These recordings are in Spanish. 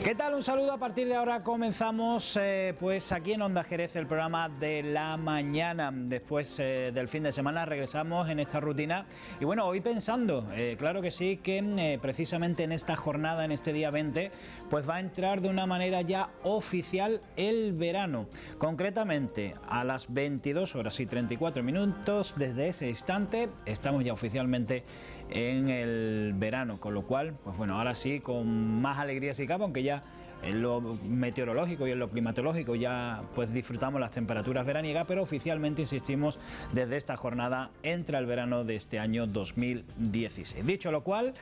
¿Qué tal? Un saludo. A partir de ahora comenzamos pues aquí en Onda Jerez el programa de la mañana. Después del fin de semana regresamos en esta rutina y bueno, hoy pensando, claro que sí, que precisamente en esta jornada, en este día 20, pues va a entrar de una manera ya oficial el verano. Concretamente a las 22 horas y 34 minutos, desde ese instante estamos ya oficialmente en el verano, con lo cual, pues bueno, ahora sí, con más alegría si cabe, aunque ya en lo meteorológico y en lo climatológico ya pues disfrutamos las temperaturas veraniegas, pero oficialmente, insistimos, desde esta jornada entra el verano de este año 2016. Dicho lo cual,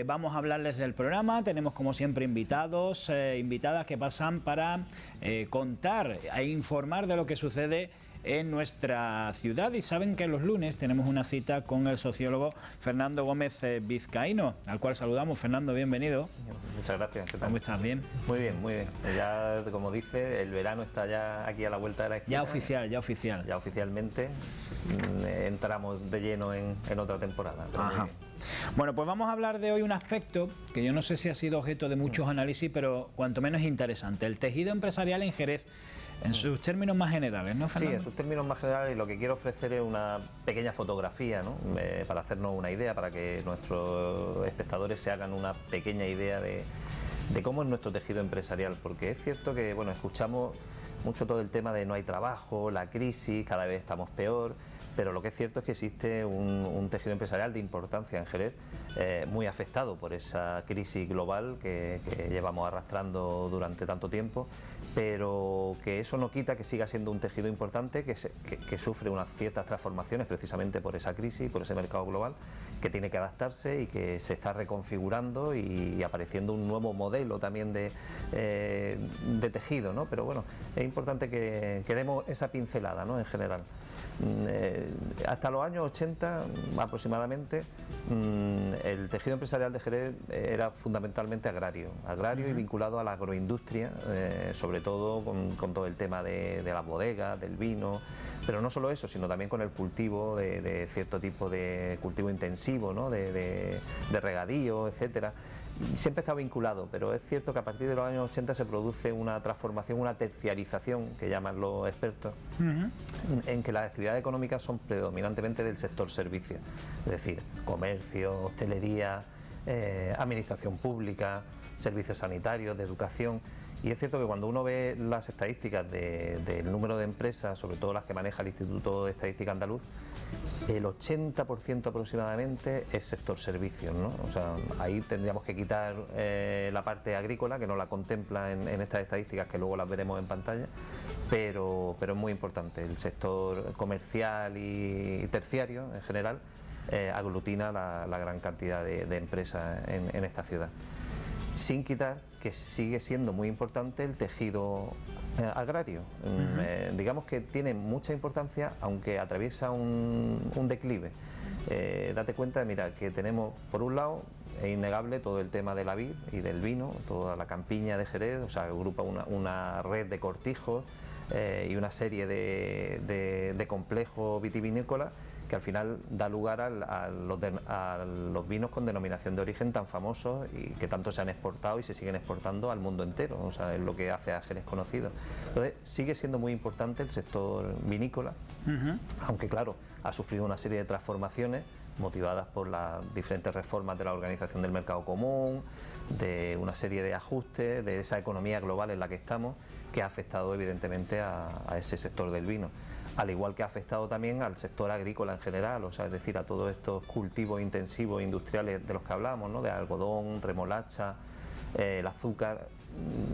vamos a hablarles del programa. Tenemos como siempre invitados, invitadas que pasan para contar e informar de lo que sucede en nuestra ciudad, y saben que los lunes tenemos una cita con el sociólogo Fernando Gómez Vizcaíno, al cual saludamos. Fernando, bienvenido. Muchas gracias. ¿Qué tal? ¿Cómo estás? ¿Bien? Muy bien, muy bien. Ya, como dice, el verano está ya aquí a la vuelta de la esquina. Ya oficial, ya oficial. Ya oficialmente entramos de lleno en otra temporada. Ajá. Bueno, pues vamos a hablar de hoy un aspecto que yo no sé si ha sido objeto de muchos análisis, pero cuanto menos interesante: el tejido empresarial en Jerez, en sus términos más generales, ¿no, Fernando? Sí, en sus términos más generales, lo que quiero ofrecer es una pequeña fotografía, ¿no? Para hacernos una idea, para que nuestros espectadores se hagan una pequeña idea de cómo es nuestro tejido empresarial, porque es cierto que, bueno, escuchamos mucho todo el tema de no hay trabajo, la crisis, cada vez estamos peor, pero lo que es cierto es que existe un tejido empresarial de importancia en Jerez, muy afectado por esa crisis global que llevamos arrastrando durante tanto tiempo, pero que eso no quita que siga siendo un tejido importante, que sufre unas ciertas transformaciones precisamente por esa crisis, por ese mercado global, que tiene que adaptarse y que se está reconfigurando y apareciendo un nuevo modelo también de tejido, ¿no? Pero bueno, es importante que demos esa pincelada, ¿no? En general. Hasta los años 80 aproximadamente, el tejido empresarial de Jerez era fundamentalmente agrario y vinculado a la agroindustria, sobre todo con todo el tema de las bodegas, del vino, pero no solo eso, sino también con el cultivo de cierto tipo de cultivo intensivo, ¿no? de regadío, etcétera. Siempre está vinculado, pero es cierto que a partir de los años 80 se produce una transformación, una terciarización, que llaman los expertos, en que las actividades económicas son predominantemente del sector servicios, es decir, comercio, hostelería, administración pública, servicios sanitarios, de educación. Y es cierto que cuando uno ve las estadísticas del número de empresas, sobre todo las que maneja el Instituto de Estadística Andaluz, el 80% aproximadamente es sector servicios, ¿no? O sea, ahí tendríamos que quitar la parte agrícola, que no la contempla en estas estadísticas, que luego las veremos en pantalla, pero es muy importante. El sector comercial y terciario en general aglutina la gran cantidad de empresas en esta ciudad. Sin quitar que sigue siendo muy importante el tejido agrario. Digamos que tiene mucha importancia, aunque atraviesa un declive. Date cuenta, mira, que tenemos, por un lado, es innegable todo el tema de la vid y del vino, toda la campiña de Jerez, o sea, agrupa una red de cortijos y una serie de complejos vitivinícolas que al final da lugar a los vinos con denominación de origen tan famosos y que tanto se han exportado y se siguen exportando al mundo entero. O sea, es lo que hace a Jerez conocido. Entonces sigue siendo muy importante el sector vinícola, aunque claro, ha sufrido una serie de transformaciones motivadas por las diferentes reformas de la Organización del Mercado Común, de una serie de ajustes, de esa economía global en la que estamos, que ha afectado evidentemente a ese sector del vino, al igual que ha afectado también al sector agrícola en general, o sea, es decir, a todos estos cultivos intensivos industriales de los que hablamos, ¿no? De algodón, remolacha, el azúcar.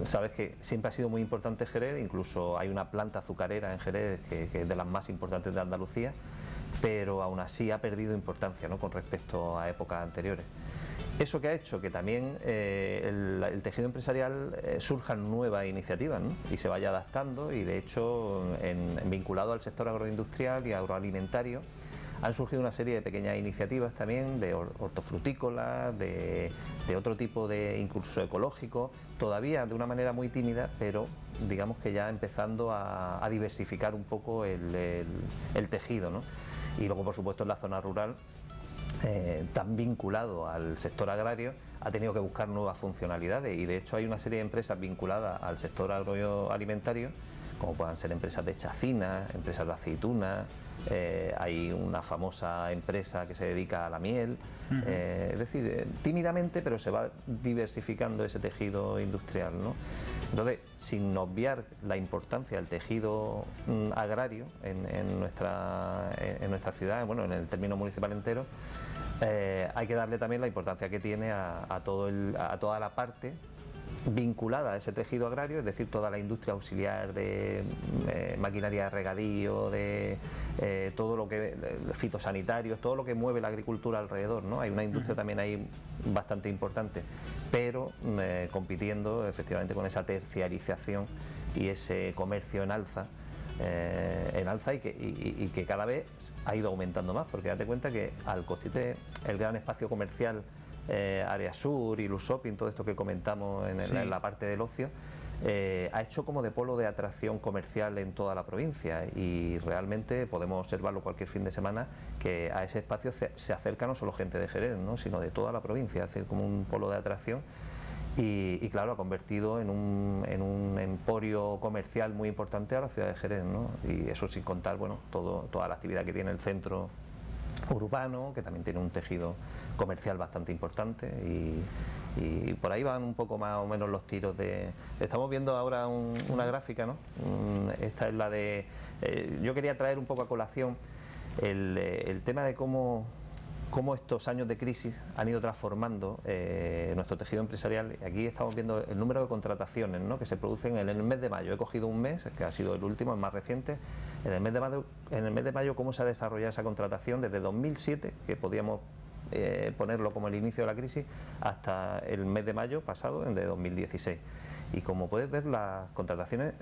Sabes que siempre ha sido muy importante Jerez, incluso hay una planta azucarera en Jerez que es de las más importantes de Andalucía, pero aún así ha perdido importancia, ¿no? Con respecto a épocas anteriores. Eso que ha hecho que también el tejido empresarial surjan nuevas iniciativas, ¿no? Y se vaya adaptando, y de hecho vinculado al sector agroindustrial y agroalimentario han surgido una serie de pequeñas iniciativas también de hortofrutícolas, de otro tipo de incluso ecológico, todavía de una manera muy tímida, pero digamos que ya empezando a diversificar un poco el tejido, ¿no? Y luego, por supuesto, en la zona rural tan vinculado al sector agrario, ha tenido que buscar nuevas funcionalidades, y de hecho hay una serie de empresas vinculadas al sector agroalimentario, como puedan ser empresas de chacinas, empresas de aceitunas, hay una famosa empresa que se dedica a la miel, es decir, tímidamente, pero se va diversificando ese tejido industrial, ¿no? Entonces, sin obviar la importancia del tejido agrario en nuestra ciudad, bueno, en el término municipal entero, hay que darle también la importancia que tiene a toda la parte vinculada a ese tejido agrario, es decir, toda la industria auxiliar de maquinaria de regadío, de todo lo que fitosanitarios, todo lo que mueve la agricultura alrededor, ¿no? Hay una industria también ahí bastante importante, pero compitiendo efectivamente con esa terciarización y ese comercio en alza y que cada vez ha ido aumentando más, porque date cuenta que al constituir el gran espacio comercial Área Sur y Luz Shopping, todo esto que comentamos en la parte del ocio, ha hecho como de polo de atracción comercial en toda la provincia, y realmente podemos observarlo cualquier fin de semana, que a ese espacio se acerca no solo gente de Jerez, ¿no?, sino de toda la provincia, es como un polo de atracción. Y claro, ha convertido en un emporio comercial muy importante a la ciudad de Jerez, ¿no? Y eso sin contar, bueno, toda la actividad que tiene el centro urbano, que también tiene un tejido comercial bastante importante, y por ahí van un poco más o menos los tiros de... Estamos viendo ahora una gráfica, ¿no? Esta es la de... yo quería traer un poco a colación el tema de cómo estos años de crisis han ido transformando nuestro tejido empresarial. Aquí estamos viendo el número de contrataciones, ¿no?, que se producen en el mes de mayo. He cogido un mes, que ha sido el último, el más reciente. En el mes de mayo, cómo se ha desarrollado esa contratación desde 2007, que podíamos ponerlo como el inicio de la crisis, hasta el mes de mayo pasado, de 2016. Y como puedes ver, las contrataciones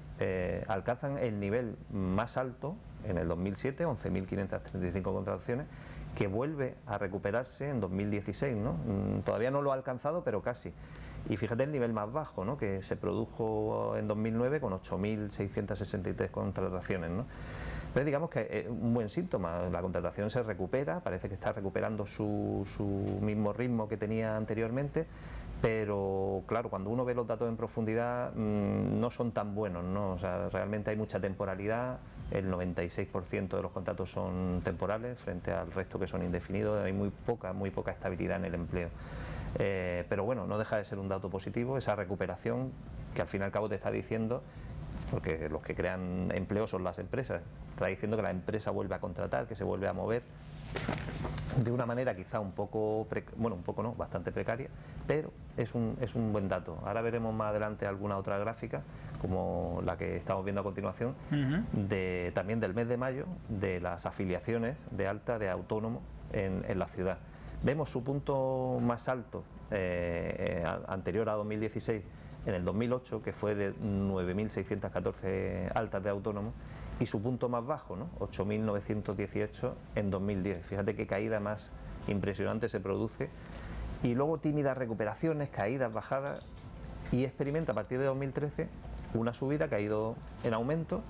alcanzan el nivel más alto en el 2007, 11.535 contrataciones, que vuelve a recuperarse en 2016, ¿no? Todavía no lo ha alcanzado, pero casi. Y fíjate el nivel más bajo, ¿no?, que se produjo en 2009 con 8.663 contrataciones, ¿no? Entonces digamos que es un buen síntoma, la contratación se recupera, parece que está recuperando su mismo ritmo que tenía anteriormente, pero claro, cuando uno ve los datos en profundidad no son tan buenos, ¿no? O sea, realmente hay mucha temporalidad, el 96% de los contratos son temporales frente al resto que son indefinidos, hay muy poca estabilidad en el empleo. Pero bueno, no deja de ser un dato positivo, esa recuperación que al fin y al cabo te está diciendo, porque los que crean empleo son las empresas, está diciendo que la empresa vuelve a contratar, que se vuelve a mover de una manera quizá bastante precaria, pero es un buen dato. Ahora veremos más adelante alguna otra gráfica, como la que estamos viendo a continuación, también del mes de mayo, de las afiliaciones de alta de autónomos en la ciudad. Vemos su punto más alto anterior a 2016 en el 2008, que fue de 9.614 altas de autónomos, y su punto más bajo, ¿no?, 8.918 en 2010. Fíjate qué caída más impresionante se produce, y luego tímidas recuperaciones, caídas, bajadas, y experimenta a partir de 2013 una subida que ha ido en aumento,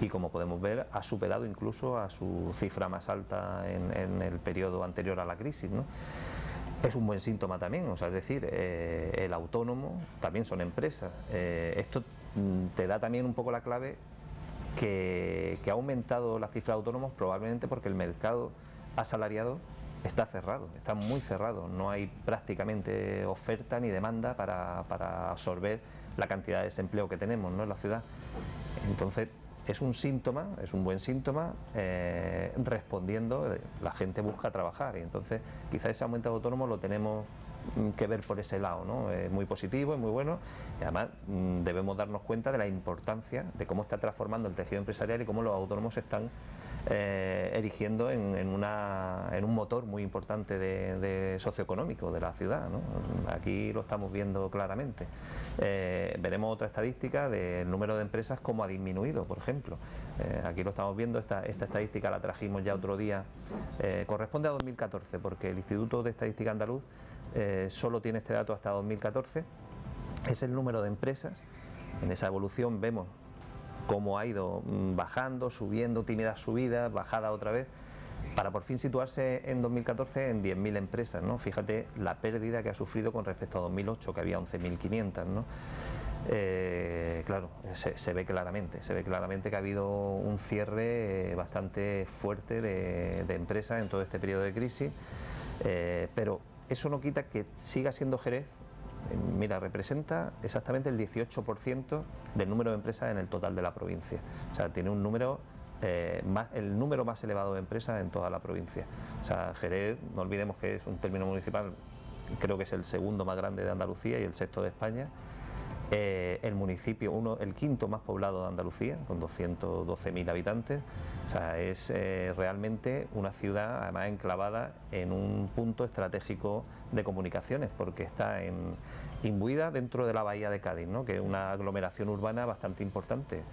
y como podemos ver ha superado incluso a su cifra más alta en el periodo anterior a la crisis, ¿no? Es un buen síntoma también, o sea, es decir, el autónomo también son empresas. Esto te da también un poco la clave que ha aumentado la cifra de autónomos, probablemente porque el mercado asalariado está cerrado, está muy cerrado, no hay prácticamente oferta ni demanda para absorber la cantidad de desempleo que tenemos, ¿no?, en la ciudad. Entonces es un síntoma, es un buen síntoma, respondiendo, la gente busca trabajar, y entonces quizá ese aumento de autónomos lo tenemos que ver por ese lado, ¿no? Es muy positivo, es muy bueno, y además debemos darnos cuenta de la importancia de cómo está transformando el tejido empresarial y cómo los autónomos se están erigiendo en un motor muy importante de socioeconómico de la ciudad, ¿no? Aquí lo estamos viendo claramente. Veremos otra estadística del número de empresas, cómo ha disminuido, por ejemplo. Aquí lo estamos viendo, esta estadística la trajimos ya otro día, corresponde a 2014, porque el Instituto de Estadística Andaluz solo tiene este dato hasta 2014, es el número de empresas. En esa evolución vemos cómo ha ido bajando, subiendo, tímidas subidas, bajada otra vez, para por fin situarse en 2014 en 10.000 empresas, ¿no? Fíjate la pérdida que ha sufrido con respecto a 2008, que había 11.500, ¿no? Claro, se ve claramente que ha habido un cierre bastante fuerte de empresas en todo este periodo de crisis, pero eso no quita que siga siendo Jerez. Mira, representa exactamente el 18% del número de empresas en el total de la provincia. O sea, tiene un número, el número más elevado de empresas en toda la provincia. O sea, Jerez, no olvidemos que es un término municipal, creo que es el segundo más grande de Andalucía y el sexto de España. El municipio, el quinto más poblado de Andalucía, con 212.000 habitantes. O sea, es realmente una ciudad, además enclavada en un punto estratégico de comunicaciones, porque está imbuida dentro de la bahía de Cádiz, ¿no? Que es una aglomeración urbana bastante importante,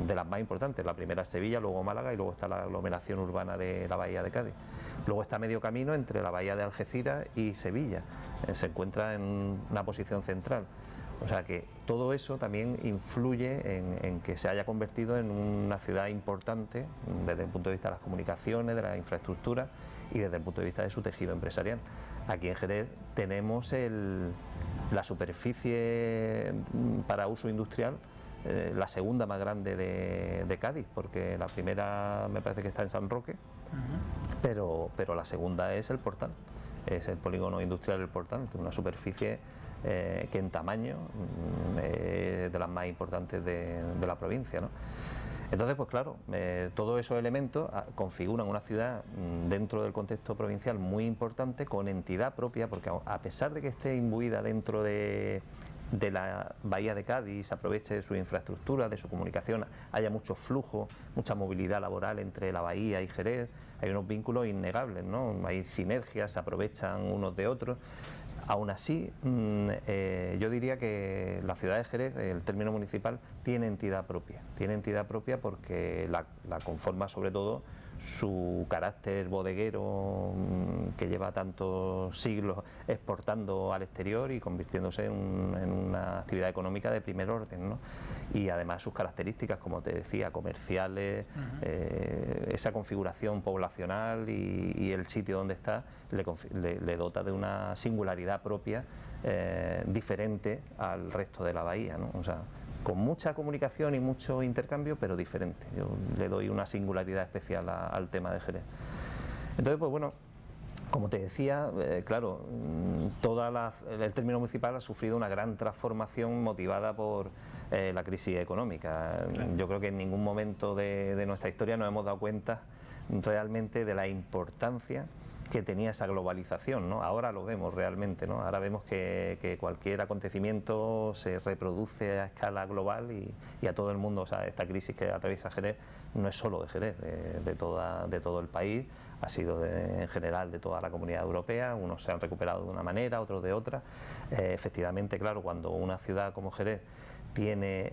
de las más importantes. La primera es Sevilla, luego Málaga y luego está la aglomeración urbana de la bahía de Cádiz. Luego está medio camino entre la bahía de Algeciras y Sevilla, se encuentra en una posición central. O sea que todo eso también influye en que se haya convertido en una ciudad importante desde el punto de vista de las comunicaciones, de la infraestructura y desde el punto de vista de su tejido empresarial. Aquí en Jerez tenemos la superficie para uso industrial, la segunda más grande de Cádiz, porque la primera me parece que está en San Roque, pero la segunda es el Portal. Es el polígono industrial del Portal, una superficie que en tamaño es de las más importantes de la provincia, ¿no? Entonces, pues claro, todos esos elementos configuran una ciudad dentro del contexto provincial muy importante, con entidad propia, porque a pesar de que esté imbuida dentro de la bahía de Cádiz, se aproveche de su infraestructura, de su comunicación, haya mucho flujo, mucha movilidad laboral entre la bahía y Jerez, hay unos vínculos innegables, ¿no? Hay sinergias, se aprovechan unos de otros. Aún así, yo diría que la ciudad de Jerez, el término municipal, tiene entidad propia porque la conforma sobre todo su carácter bodeguero, que lleva tantos siglos exportando al exterior y convirtiéndose en una actividad económica de primer orden, ¿no? Y además sus características, como te decía, comerciales, esa configuración poblacional y el sitio donde está le dota de una singularidad propia diferente al resto de la bahía, ¿no? O sea, con mucha comunicación y mucho intercambio, pero diferente. Yo le doy una singularidad especial al tema de Jerez. Entonces, pues bueno, como te decía, claro, el término municipal ha sufrido una gran transformación motivada por la crisis económica. Claro. Yo creo que en ningún momento de nuestra historia nos hemos dado cuenta realmente de la importancia que tenía esa globalización, ¿no? Ahora lo vemos realmente, ¿no? Ahora vemos que cualquier acontecimiento se reproduce a escala global y a todo el mundo. O sea, esta crisis que atraviesa Jerez no es solo de Jerez, de todo el país, ha sido en general de toda la comunidad europea. Unos se han recuperado de una manera, otros de otra. Efectivamente, claro, cuando una ciudad como Jerez tiene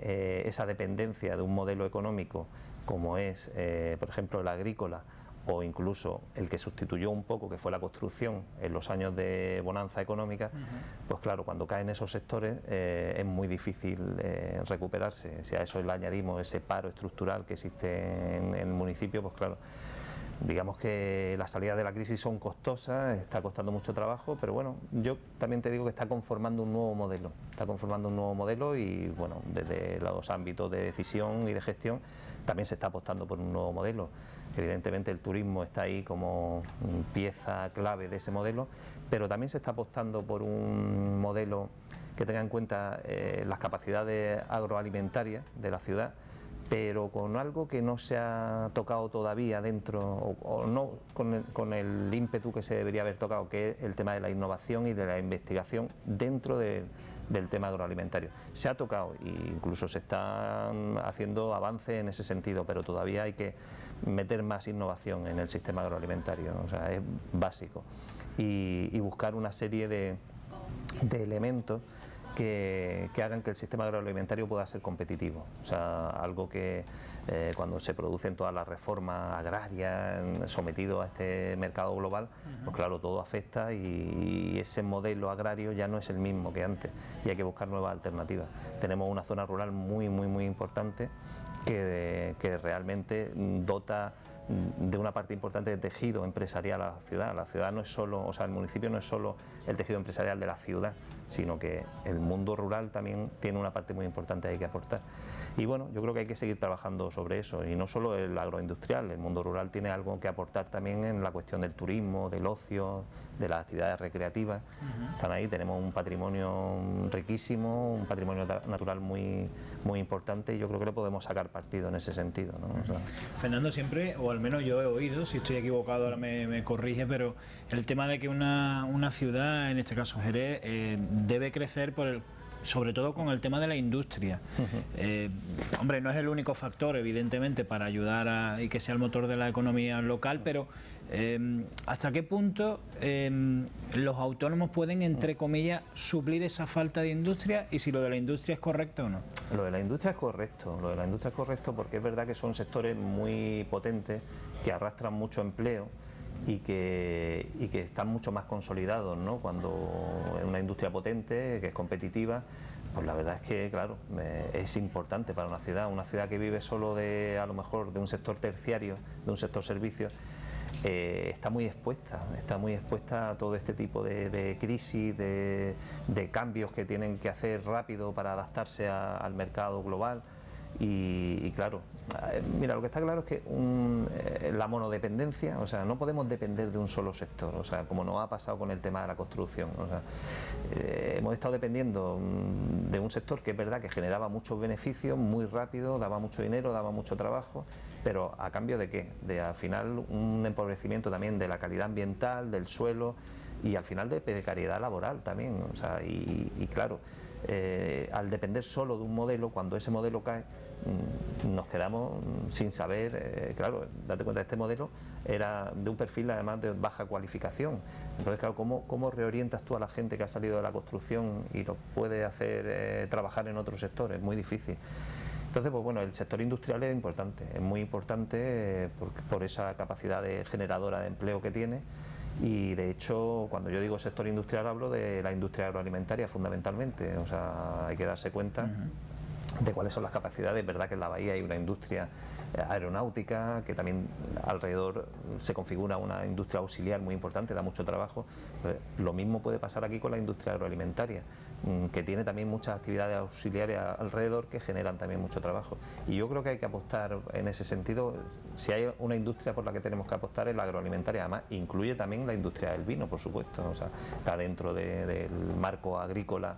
esa dependencia de un modelo económico como es, por ejemplo, el agrícola, o incluso el que sustituyó un poco, que fue la construcción en los años de bonanza económica, pues claro, cuando caen esos sectores es muy difícil recuperarse. Si a eso le añadimos ese paro estructural que existe en el municipio, pues claro, digamos que las salidas de la crisis son costosas, está costando mucho trabajo, pero bueno, yo también te digo que está conformando un nuevo modelo, y bueno, desde los ámbitos de decisión y de gestión también se está apostando por un nuevo modelo. Evidentemente el turismo está ahí como pieza clave de ese modelo, pero también se está apostando por un modelo que tenga en cuenta las capacidades agroalimentarias de la ciudad, pero con algo que no se ha tocado todavía dentro, o no con el ímpetu que se debería haber tocado, que es el tema de la innovación y de la investigación dentro del tema agroalimentario. Se ha tocado e incluso se están haciendo avances en ese sentido, pero todavía hay que meter más innovación en el sistema agroalimentario, ¿no? O sea, es básico. Y buscar una serie de elementos que hagan que el sistema agroalimentario pueda ser competitivo. O sea, algo que cuando se producen todas las reformas agrarias sometidos a este mercado global, pues claro, todo afecta y ese modelo agrario ya no es el mismo que antes y hay que buscar nuevas alternativas. Tenemos una zona rural muy importante que realmente dota de una parte importante de tejido empresarial a la ciudad. La ciudad no es solo, o sea, el municipio no es solo el tejido empresarial de la ciudad, sino que el mundo rural también tiene una parte muy importante ahí que aportar. Y bueno, yo creo que hay que seguir trabajando sobre eso, y no solo el agroindustrial, el mundo rural tiene algo que aportar también en la cuestión del turismo, del ocio, de las actividades recreativas. Están ahí, tenemos un patrimonio riquísimo, un patrimonio natural muy importante, y yo creo que le podemos sacar partido en ese sentido, ¿no? O sea, Fernando, siempre, o al menos yo he oído, si estoy equivocado ahora me corrige, pero el tema de que una ciudad, en este caso Jerez, debe crecer sobre todo con el tema de la industria. Hombre, no es el único factor, evidentemente, para ayudar y que sea el motor de la economía local, pero ¿hasta qué punto los autónomos pueden, entre comillas, suplir esa falta de industria, y si lo de la industria es correcto o no? Lo de la industria es correcto, lo de la industria es correcto, porque es verdad que son sectores muy potentes, que arrastran mucho empleo y que están mucho más consolidados, ¿no? Cuando es una industria potente, que es competitiva, pues la verdad es que, claro, es importante para una ciudad que vive solo a lo mejor de un sector terciario, de un sector servicio. Está muy expuesta a todo este tipo de crisis, de cambios que tienen que hacer rápido para adaptarse al mercado global. Y claro, mira, lo que está claro es que la monodependencia, o sea, no podemos depender de un solo sector, o sea, como nos ha pasado con el tema de la construcción, o sea, hemos estado dependiendo de un sector que es verdad que generaba muchos beneficios muy rápido, daba mucho dinero, daba mucho trabajo, pero ¿a cambio de qué? De al final un empobrecimiento también de la calidad ambiental, del suelo, y al final de precariedad laboral también, o sea, y claro, al depender solo de un modelo, cuando ese modelo cae, nos quedamos sin saber, claro, date cuenta, este modelo era de un perfil además de baja cualificación. Entonces, claro, ¿cómo reorientas tú a la gente que ha salido de la construcción y lo puede hacer trabajar en otros sectores? Es muy difícil. Entonces, pues bueno, el sector industrial es importante, es muy importante por esa capacidad generadora de empleo que tiene. Y de hecho, cuando yo digo sector industrial, hablo de la industria agroalimentaria fundamentalmente. O sea, hay que darse cuenta de cuáles son las capacidades. Verdad que en la bahía hay una industria aeronáutica, que también alrededor se configura una industria auxiliar muy importante, da mucho trabajo. Pues lo mismo puede pasar aquí con la industria agroalimentaria, que tiene también muchas actividades auxiliares alrededor que generan también mucho trabajo. Y yo creo que hay que apostar en ese sentido. Si hay una industria por la que tenemos que apostar, es la agroalimentaria. Además, incluye también la industria del vino, por supuesto. O sea, está dentro del marco agrícola.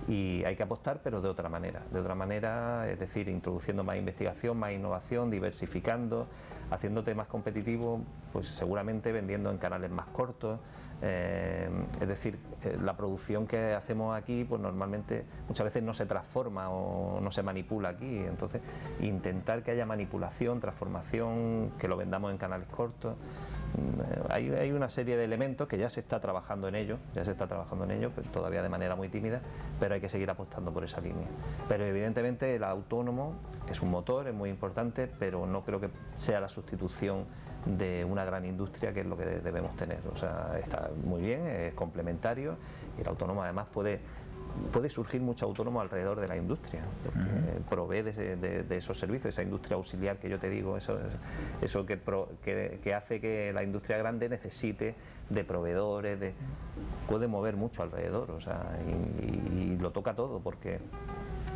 Y hay que apostar, pero de otra manera, es decir, introduciendo más investigación, más innovación, diversificando, haciéndote más competitivo, pues seguramente vendiendo en canales más cortos. Es decir, la producción que hacemos aquí, pues normalmente muchas veces no se transforma o no se manipula aquí. Entonces, intentar que haya manipulación, transformación, que lo vendamos en canales cortos. Hay una serie de elementos que ya se está trabajando en ello, pero todavía de manera muy tímida, pero hay que seguir apostando por esa línea. Pero evidentemente el autónomo es un motor, es muy importante, pero no creo que sea la sustitución de una gran industria, que es lo que debemos tener. O sea, está muy bien, es complementario, y el autónomo además puede surgir mucho autónomo alrededor de la industria, porque provee de esos servicios, esa industria auxiliar que yo te digo, eso que hace que la industria grande necesite de proveedores, puede mover mucho alrededor, o sea, y lo toca todo, porque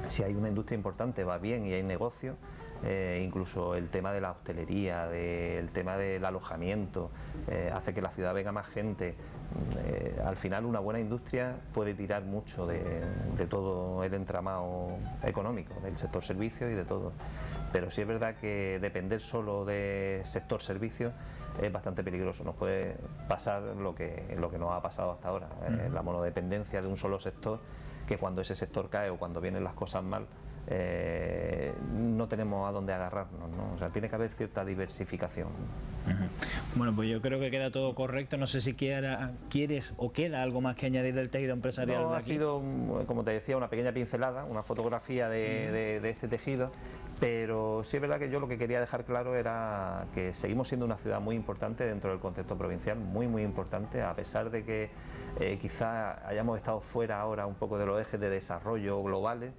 si hay una industria importante, va bien y hay negocio. Incluso el tema de la hostelería, el tema del alojamiento, hace que la ciudad venga más gente. Al final, una buena industria puede tirar mucho de todo el entramado económico, del sector servicios y de todo. Pero sí es verdad que depender solo de sector servicios es bastante peligroso. Nos puede pasar lo que nos ha pasado hasta ahora, la monodependencia de un solo sector, que cuando ese sector cae o cuando vienen las cosas mal, no tenemos a dónde agarrarnos, ¿no? O sea, tiene que haber cierta diversificación. Bueno, pues yo creo que queda todo correcto. No sé si quieres o queda algo más que añadir del tejido empresarial. No, de ha aquí. sido, como te decía, una pequeña pincelada, una fotografía de este tejido, pero sí es verdad que yo lo que quería dejar claro era que seguimos siendo una ciudad muy importante dentro del contexto provincial, muy importante, a pesar de que quizá hayamos estado fuera ahora un poco de los ejes de desarrollo globales.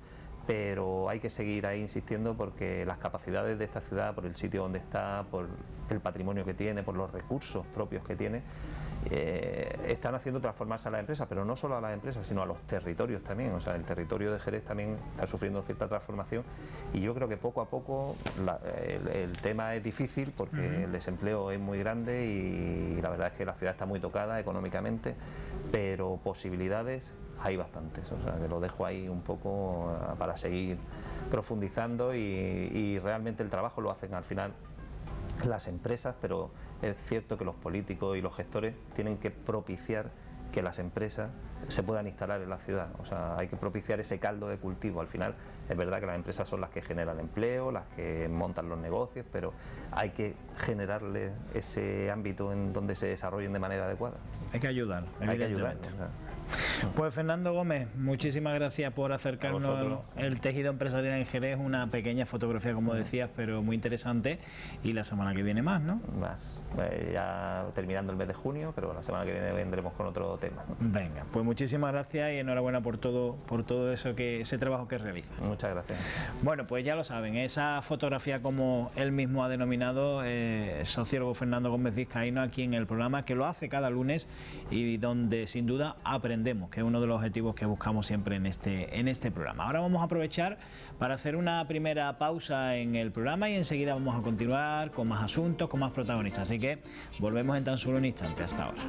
pero hay que seguir ahí insistiendo porque las capacidades de esta ciudad, por el sitio donde está, por el patrimonio que tiene, por los recursos propios que tiene, están haciendo transformarse a las empresas, pero no solo a las empresas, sino a los territorios también. O sea, el territorio de Jerez también está sufriendo cierta transformación y yo creo que poco a poco el tema es difícil porque el desempleo es muy grande y la verdad es que la ciudad está muy tocada económicamente, pero posibilidades hay bastantes. O sea, que lo dejo ahí un poco para seguir profundizando y realmente el trabajo lo hacen al final las empresas, pero es cierto que los políticos y los gestores tienen que propiciar que las empresas se puedan instalar en la ciudad. O sea, hay que propiciar ese caldo de cultivo. Al final es verdad que las empresas son las que generan empleo, las que montan los negocios, pero hay que generarle ese ámbito en donde se desarrollen de manera adecuada. Hay que ayudar, hay que ayudar. Pues Fernando Gómez, muchísimas gracias por acercarnos el tejido empresarial en Jerez, una pequeña fotografía como decías, pero muy interesante, y la semana que viene más, ¿no? Más, ya terminando el mes de junio, pero la semana que viene vendremos con otro tema. Venga, pues muchísimas gracias y enhorabuena por todo eso ese trabajo que realizas. Muchas gracias. Bueno, pues ya lo saben, esa fotografía, como él mismo ha denominado, sociólogo Fernando Gómez Vizcaíno, aquí en el programa, que lo hace cada lunes y donde sin duda aprendemos, que es uno de los objetivos que buscamos siempre en este programa. Ahora vamos a aprovechar para hacer una primera pausa en el programa y enseguida vamos a continuar con más asuntos, con más protagonistas. Así que volvemos en tan solo un instante. Hasta ahora.